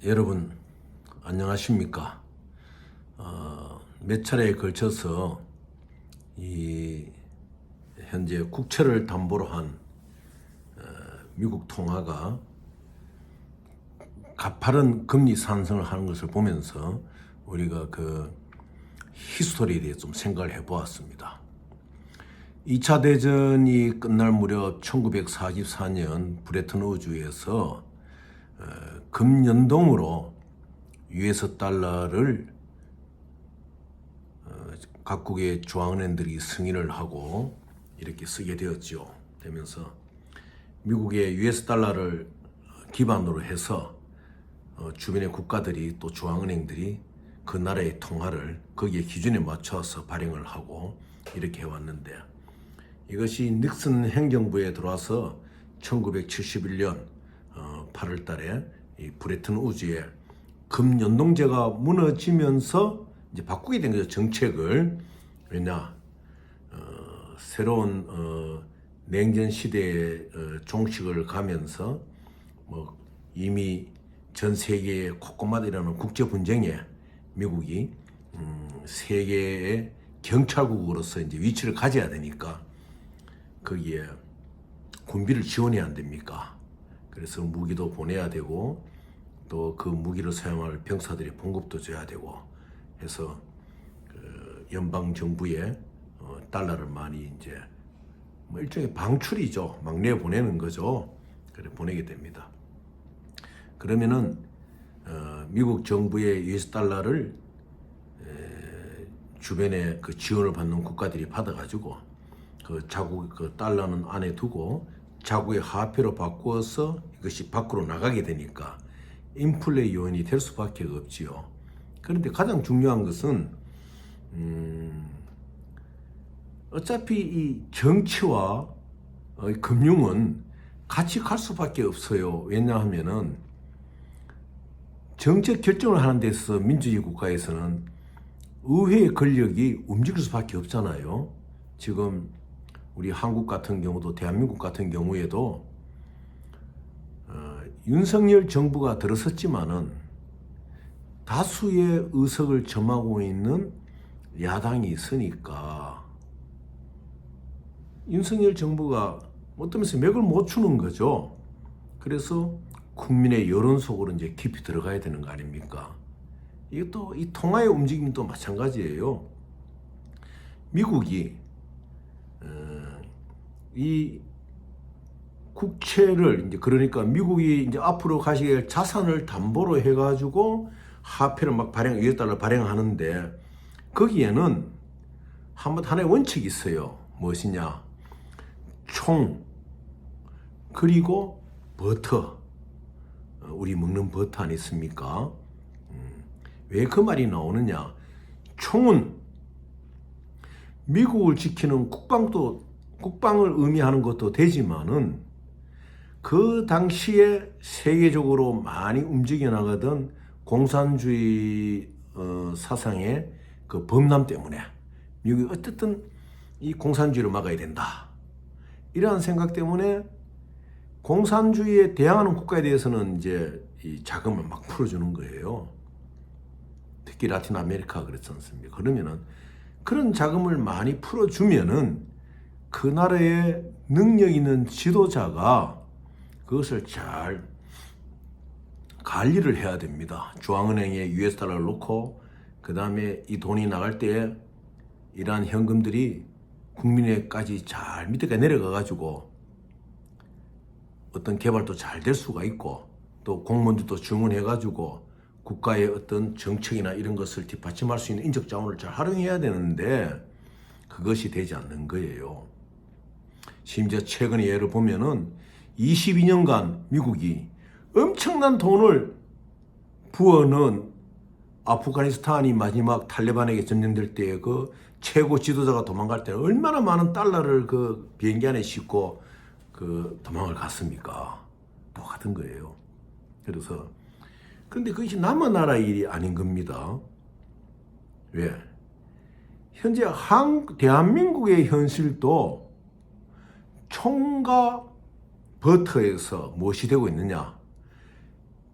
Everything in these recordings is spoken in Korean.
여러분 안녕하십니까? 몇 차례에 걸쳐서 이 현재 국채를 담보로 한 미국 통화가 가파른 금리 상승을 하는 것을 보면서 우리가 그 히스토리에 대해 좀 생각을 해보았습니다. 2차 대전이 끝날 무렵 1944년 브레튼 우즈에서 금연동으로 US 달러를 각국의 중앙은행들이 승인을 하고 이렇게 쓰게 되었죠. 되면서 미국의 US 달러를 기반으로 해서 주변의 국가들이 또 중앙은행들이 그 나라의 통화를 거기에 기준에 맞춰서 발행을 하고 이렇게 해왔는데, 이것이 닉슨 행정부에 들어와서 1971년 8월 달에 이 브레튼 우즈의 금연동제가 무너지면서 이제 바꾸게 된 거죠, 정책을. 왜냐, 새로운 냉전 시대의 종식을 가면서 뭐 이미 전 세계의 곳곳마다 일어나는 국제 분쟁에 미국이 세계의 경찰국으로서 이제 위치를 가져야 되니까 거기에 군비를 지원해야 안 됩니까? 그래서 무기도 보내야 되고 또 그 무기를 사용할 병사들이 봉급도 줘야 되고 해서 그 연방 정부에 달러를 많이 이제 뭐 일종의 방출이죠. 막 내보내는 거죠. 그래 보내게 됩니다. 그러면은 미국 정부의 US 달러를 주변에 그 지원을 받는 국가들이 받아가지고 그 자국 그 달러는 안에 두고 자국의 화폐로 바꾸어서 이것이 밖으로 나가게 되니까 인플레 요인이 될 수밖에 없지요. 그런데 가장 중요한 것은 어차피 이 정치와 금융은 같이 갈 수밖에 없어요. 왜냐하면은 정책 결정을 하는 데서 민주주의 국가에서는 의회의 권력이 움직일 수밖에 없잖아요. 지금 우리 한국 같은 경우도 대한민국 같은 경우에도 윤석열 정부가 들어섰지만은 다수의 의석을 점하고 있는 야당이 있으니까 윤석열 정부가 어떤 면에서 맥을 못 추는 거죠. 그래서 국민의 여론 속으로 이제 깊이 들어가야 되는 거 아닙니까? 이것도 이 통화의 움직임도 마찬가지예요. 미국이 이 국채를 이제 그러니까 미국이 이제 앞으로 가시게 될 자산을 담보로 해가지고 화폐를 막 US 달러 발행하는데 거기에는 하나의 원칙이 있어요. 무엇이냐? 총 그리고 버터. 우리 먹는 버터 아니습니까? 왜 그 말이 나오느냐? 총은 미국을 지키는 국방을 의미하는 것도 되지만은 그 당시에 세계적으로 많이 움직여 나가던 공산주의 사상의 그 범람 때문에 미국이 어쨌든 이 공산주의를 막아야 된다. 이러한 생각 때문에 공산주의에 대항하는 국가에 대해서는 이제 이 자금을 막 풀어주는 거예요. 특히 라틴 아메리카 그렇지 않습니까? 그러면은 그런 자금을 많이 풀어주면은 그 나라의 능력 있는 지도자가 그것을 잘 관리를 해야 됩니다. 중앙은행에 US 달러를 놓고 그 다음에 이 돈이 나갈 때 이러한 현금들이 국민에까지 잘 밑에까지 내려가 가지고 어떤 개발도 잘 될 수가 있고 또 공무원들도 주문해 가지고 국가의 어떤 정책이나 이런 것을 뒷받침할 수 있는 인적 자원을 잘 활용해야 되는데 그것이 되지 않는 거예요. 심지어 최근의 예를 보면은 22년간 미국이 엄청난 돈을 부어넣은 아프가니스탄이 마지막 탈레반에게 점령될 때 그 최고 지도자가 도망갈 때 얼마나 많은 달러를 그 비행기 안에 싣고 그 도망을 갔습니까? 똑같은 거예요. 그래서 그런데 그것이 남의 나라 일이 아닌 겁니다. 왜? 현재 대한민국의 현실도 총과 버터에서 무엇이 되고 있느냐?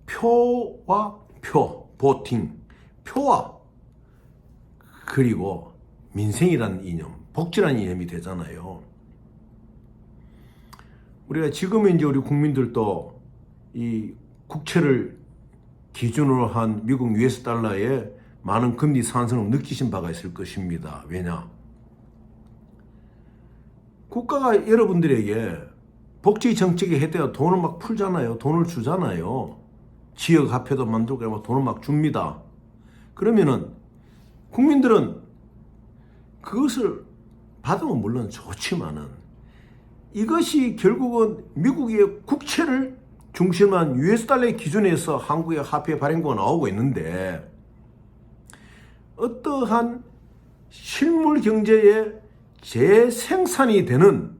표와 보팅, 표와 그리고 민생이라는 이념, 복지라는 이념이 되잖아요. 우리가 지금은 이제 우리 국민들도 이 국채를 기준으로 한 미국 US 달러에 많은 금리 상승을 느끼신 바가 있을 것입니다. 왜냐? 국가가 여러분들에게 복지 정책에 해대어 돈을 막 풀잖아요. 돈을 주잖아요. 지역 화폐도 만들고 돈을 막 줍니다. 그러면은 국민들은 그것을 받으면 물론 좋지만은 이것이 결국은 미국의 국채를 중심한 US 달러의 기준에서 한국의 화폐 발행고가 나오고 있는데 어떠한 실물 경제의 재생산이 되는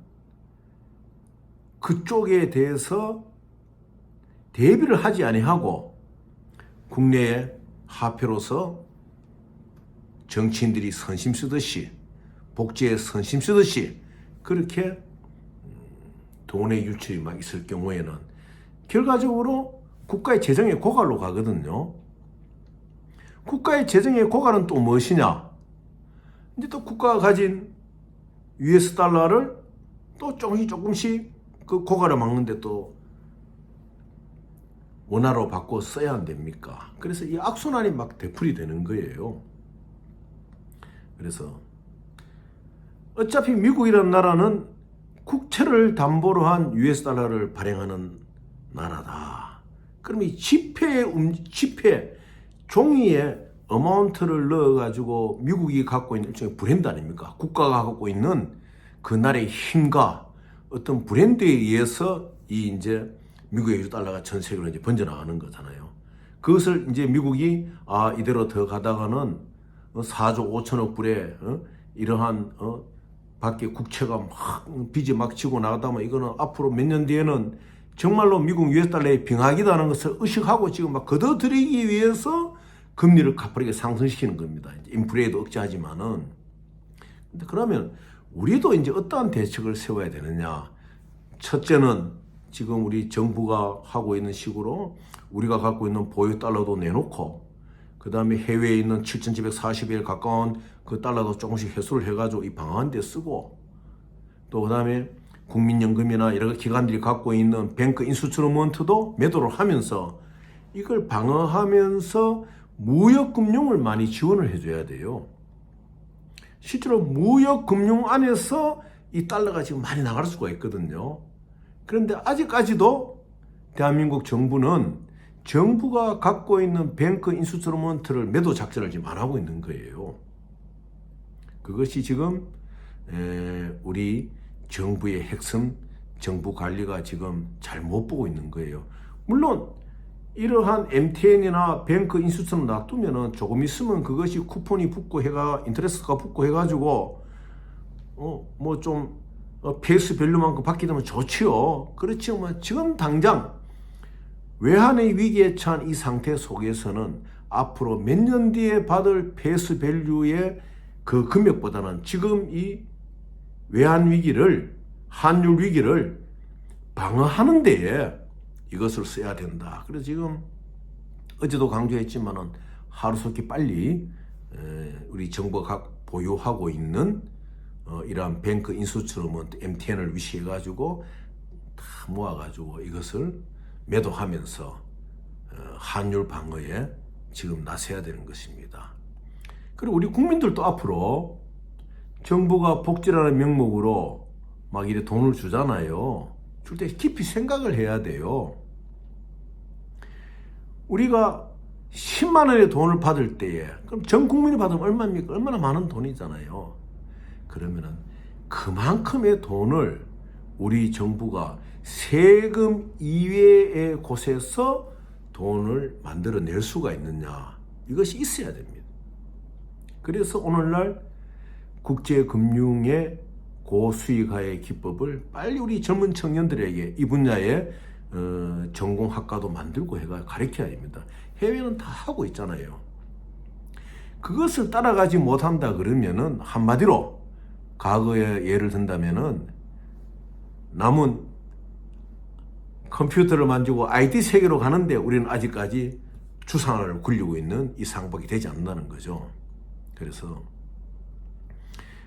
그쪽에 대해서 대비를 하지 아니하고 국내의 화폐로서 정치인들이 선심 쓰듯이 복지에 선심 쓰듯이 그렇게 돈의 유출이 막 있을 경우에는 결과적으로 국가의 재정의 고갈로 가거든요. 국가의 재정의 고갈은 또 무엇이냐? 이제 또 국가가 가진 US 달러를 또 조금씩 그 고갈을 막는데 또 원화로 바꿔 써야 안 됩니까? 그래서 이 악순환이 막 되풀이 되는 거예요. 그래서 어차피 미국이라는 나라는 국채를 담보로 한 US 달러를 발행하는 나라다. 그럼 이 지폐 종이에 어마운트를 넣어가지고 미국이 갖고 있는 일종의 브랜드 아닙니까? 국가가 갖고 있는 그 나라의 힘과 어떤 브랜드에 의해서 이 이제 미국의 US 달러가 전 세계로 이제 번져나가는 거잖아요. 그것을 이제 미국이 이대로 더 가다가는 4조 5천억 불에 이러한 밖에 국채가 막 빚이 막 지고 나가다면 이거는 앞으로 몇 년 뒤에는 정말로 미국 US 달러의 빙하기다는 것을 의식하고 지금 막 걷어들이기 위해서 금리를 가파르게 상승시키는 겁니다. 이제 인플레이도 억제하지만은. 근데 그러면 우리도 이제 어떠한 대책을 세워야 되느냐? 첫째는 지금 우리 정부가 하고 있는 식으로 우리가 갖고 있는 보유 달러도 내놓고 그 다음에 해외에 있는 7,740에 가까운 그 달러도 조금씩 회수를 해가지고 이 방어한 데 쓰고 또 그 다음에 국민연금이나 여러 기관들이 갖고 있는 뱅크 인스트루먼트도 매도를 하면서 이걸 방어하면서 무역금융을 많이 지원을 해줘야 돼요. 실제로 무역금융 안에서 이 달러가 지금 많이 나갈 수가 있거든요. 그런데 아직까지도 대한민국 정부는 정부가 갖고 있는 뱅크 인스트루먼트를 매도 작전을 지금 안 하고 있는 거예요. 그것이 지금 우리 정부의 핵심 정부 관리가 지금 잘 못 보고 있는 거예요. 물론 이러한 MTN이나 뱅크 인스트루먼트 놔두면은 조금 있으면 그것이 쿠폰이 붙고 인터레스트가 붙고 해가지고 뭐 좀 페이스 밸류만큼 받게 되면 좋지요. 그렇지만 지금 당장 외환의 위기에 처한 이 상태 속에서는 앞으로 몇 년 뒤에 받을 페이스 밸류의 그 금액보다는 지금 이 외환 위기를, 환율 위기를 방어하는 데에 이것을 써야 된다. 그래서 지금 어제도 강조했지만은 하루속히 빨리 우리 정부가 보유하고 있는 이러한 뱅크 인스트루먼트 MTN을 위시해가지고 다 모아가지고 이것을 매도하면서 환율 방어에 지금 나서야 되는 것입니다. 그리고 우리 국민들도 앞으로 정부가 복지라는 명목으로 막 이래 돈을 주잖아요. 줄 때 깊이 생각을 해야 돼요. 우리가 10만 원의 돈을 받을 때에 그럼 전 국민이 받으면 얼마입니까? 얼마나 많은 돈이잖아요. 그러면은 그만큼의 돈을 우리 정부가 세금 이외의 곳에서 돈을 만들어낼 수가 있느냐, 이것이 있어야 됩니다. 그래서 오늘날 국제금융의 고수익화의 기법을 빨리 우리 젊은 청년들에게 이 분야의 전공학과도 만들고 해가 가르쳐야 됩니다. 해외는 다 하고 있잖아요. 그것을 따라가지 못한다 그러면은 한마디로 과거에 예를 든다면은 남은 컴퓨터를 만지고 IT 세계로 가는데 우리는 아직까지 주산화를 굴리고 있는 이 상박이 되지 않는다는 거죠. 그래서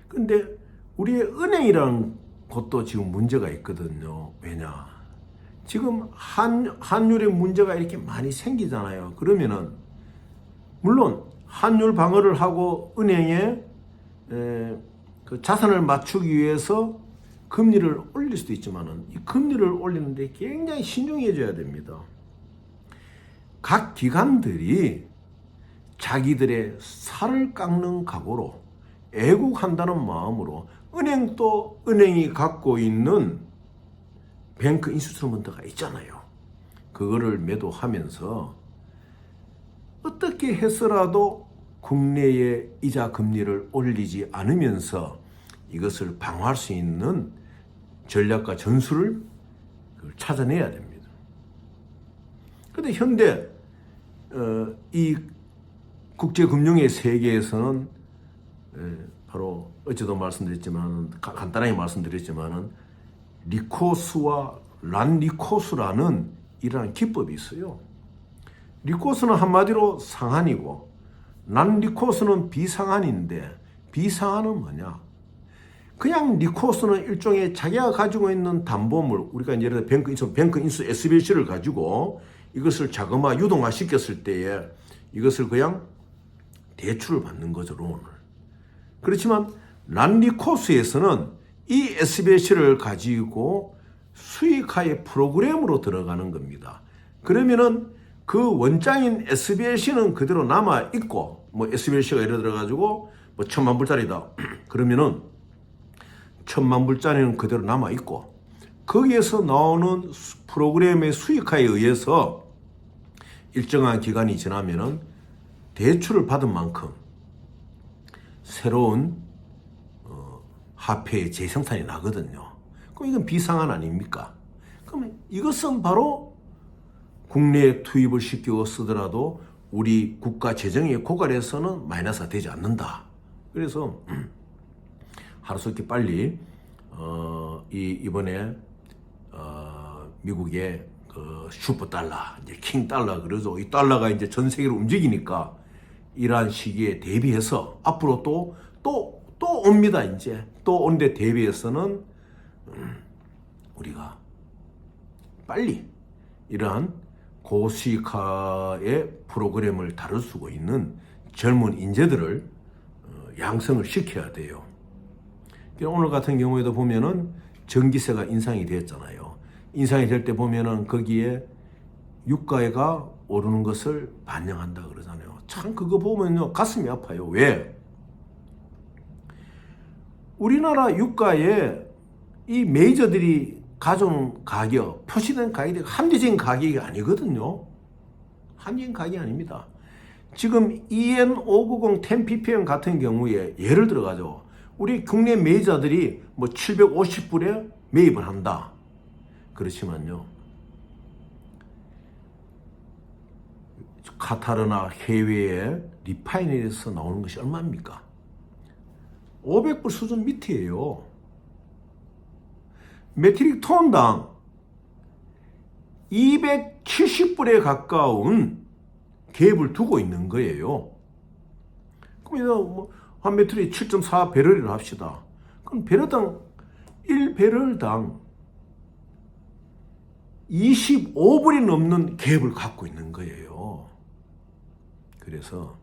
근데 우리의 은행이라는 것도 지금 문제가 있거든요. 왜냐? 지금 환율의 문제가 이렇게 많이 생기잖아요. 그러면은 물론 환율 방어를 하고 은행에 그 자산을 맞추기 위해서 금리를 올릴 수도 있지만은 이 금리를 올리는데 굉장히 신중해져야 됩니다. 각 기관들이 자기들의 살을 깎는 각오로 애국한다는 마음으로 은행도 은행이 갖고 있는 뱅크 인스트루먼트가 있잖아요. 그거를 매도하면서 어떻게 해서라도 국내의 이자 금리를 올리지 않으면서 이것을 방어할 수 있는 전략과 전술을 찾아내야 됩니다. 그런데 현대 이 국제금융의 세계에서는 바로 어제도 말씀드렸지만 간단하게 말씀드렸지만은 리코스와 란리코스라는 이러한 기법이 있어요. 리코스는 한마디로 상한이고 란리코스는 비상한인데 비상한은 뭐냐? 그냥 리코스는 일종의 자기가 가지고 있는 담보물, 우리가 예를 들어 뱅크 인수 SBC를 가지고 이것을 자금화 유동화 시켰을 때에 이것을 그냥 대출을 받는 거죠, 론을. 그렇지만 란리코스에서는 이 SBC를 가지고 수익화의 프로그램으로 들어가는 겁니다. 그러면은 그 원장인 SBC는 그대로 남아 있고, 뭐 SBC가 예를 들어 가지고 뭐 1,000만 불짜리다. 그러면은 1,000만 불짜리는 그대로 남아 있고, 거기에서 나오는 프로그램의 수익화에 의해서 일정한 기간이 지나면은 대출을 받은 만큼 새로운 화폐의 재생산이 나거든요. 그럼 이건 비상한 아닙니까? 그러면 이것은 바로 국내에 투입을 시키고 쓰더라도 우리 국가 재정의 고갈에서는 마이너스가 되지 않는다. 그래서 하루속히 빨리 이번에 미국의 그 슈퍼 달러, 이제 킹 달러 그러죠. 이 달러가 이제 전 세계로 움직이니까 이러한 시기에 대비해서 앞으로 또 옵니다. 이제 또 오는데 대비해서는 우리가 빨리 이러한 고수익화의 프로그램을 다룰 수 있는 젊은 인재들을 양성을 시켜야 돼요. 오늘 같은 경우에도 보면은 전기세가 인상이 됐잖아요. 인상이 될 때 보면은 거기에 유가가 오르는 것을 반영한다 그러잖아요. 참 그거 보면요 가슴이 아파요. 왜? 우리나라 유가에 이 메이저들이 가져온 가격, 표시된 가격이 합리적인 가격이 아니거든요. 합리적인 가격이 아닙니다. 지금 EN590 10ppm 같은 경우에 예를 들어가죠. 우리 국내 메이저들이 뭐 750불에 매입을 한다. 그렇지만요. 카타르나 해외의 리파이너리에서 나오는 것이 얼마입니까? 500불 수준 밑이에요. 메트릭 톤당 270불에 가까운 갭을 두고 있는 거예요. 그럼 뭐 한 메트릭 7.4 배럴이라 합시다. 그럼 배럴당 1배럴당 25불이 넘는 갭을 갖고 있는 거예요. 그래서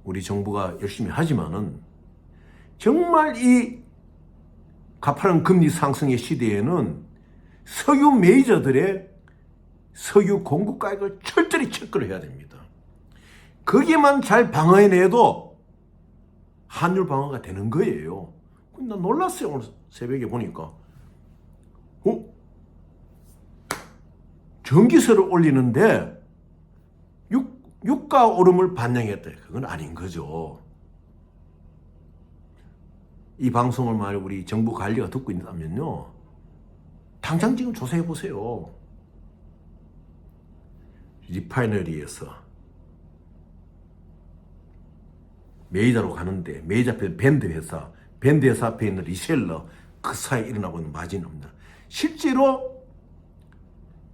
우리 정부가 열심히 하지만은 정말 이 가파른 금리 상승의 시대에는 석유 메이저들의 석유 공급 가격을 철저히 체크를 해야 됩니다. 거기에만 잘 방어해내도 환율 방어가 되는 거예요. 나 놀랐어요. 오늘 새벽에 보니까 전기세를 올리는데 유가 오름을 반영했다. 그건 아닌 거죠. 이 방송을 만약 우리 정부 관리가 듣고 있다면요, 당장 지금 조사해 보세요. 리파이너리에서 메이저로 가는데 메이저 앞에 밴드 회사 앞에 있는 리셀러 그 사이에 일어나고 있는 마진입니다. 실제로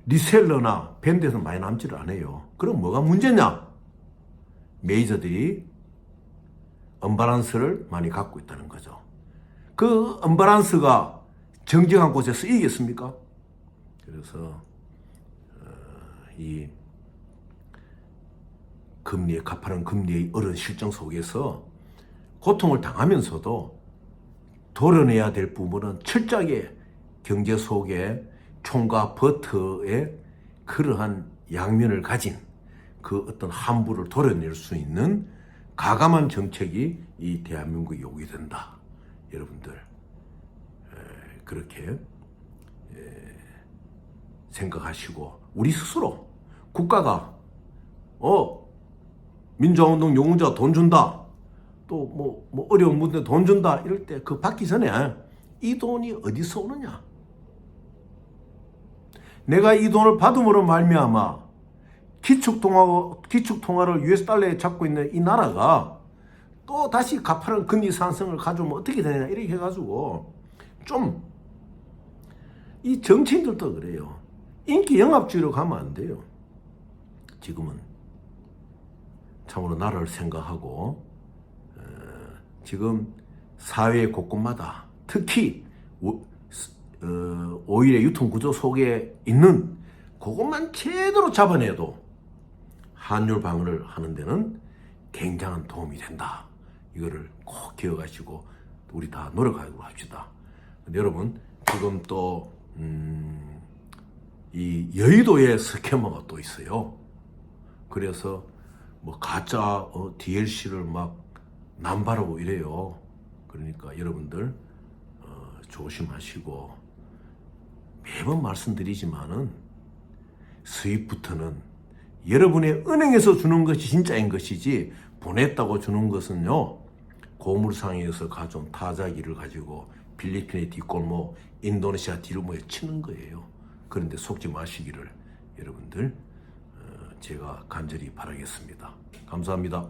리셀러나 밴드에서 많이 남지를 않아요. 그럼 뭐가 문제냐? 메이저들이 언밸런스를 많이 갖고 있다는 거죠. 그 언밸런스가 정직한 곳에 쓰이겠습니까? 그래서 이 금리의 가파른 금리의 어려운 실정 속에서 고통을 당하면서도 도려내야 될 부분은 철저하게 경제 속에 총과 버터의 그러한 양면을 가진 그 어떤 함부를 도려낼 수 있는 가감한 정책이 이 대한민국에 요구이 된다. 여러분들 그렇게 생각하시고 우리 스스로 국가가 민주화운동 용자 돈 준다. 또 뭐 어려운 분들 돈 준다. 이럴 때 그 받기 전에 이 돈이 어디서 오느냐? 내가 이 돈을 받음으로 말미암아 기축통화를 US 달러에 잡고 있는 이 나라가 또 다시 가파른 금리 상승을 가져오면 어떻게 되냐 이렇게 해가지고 좀 이 정치인들도 그래요. 인기 영합주의로 가면 안 돼요. 지금은 참으로 나라를 생각하고 지금 사회 곳곳마다 특히 오일의 유통구조 속에 있는 그것만 제대로 잡아내도 환율 방어를 하는 데는 굉장한 도움이 된다. 이거를 꼭 기억하시고 우리 다 노력하고 합시다. 근데 여러분 지금 또 이 여의도에 스캐머가 또 있어요. 그래서 뭐 가짜 DLC를 막 남발하고 이래요. 그러니까 여러분들 조심하시고 매번 말씀드리지만은 스위프트는 여러분의 은행에서 주는 것이 진짜인 것이지 보냈다고 주는 것은요 고물상에서 가져온 타자기를 가지고 필리핀의 뒷골목 인도네시아 뒷골목에 치는 거예요. 그런데 속지 마시기를 여러분들 제가 간절히 바라겠습니다. 감사합니다.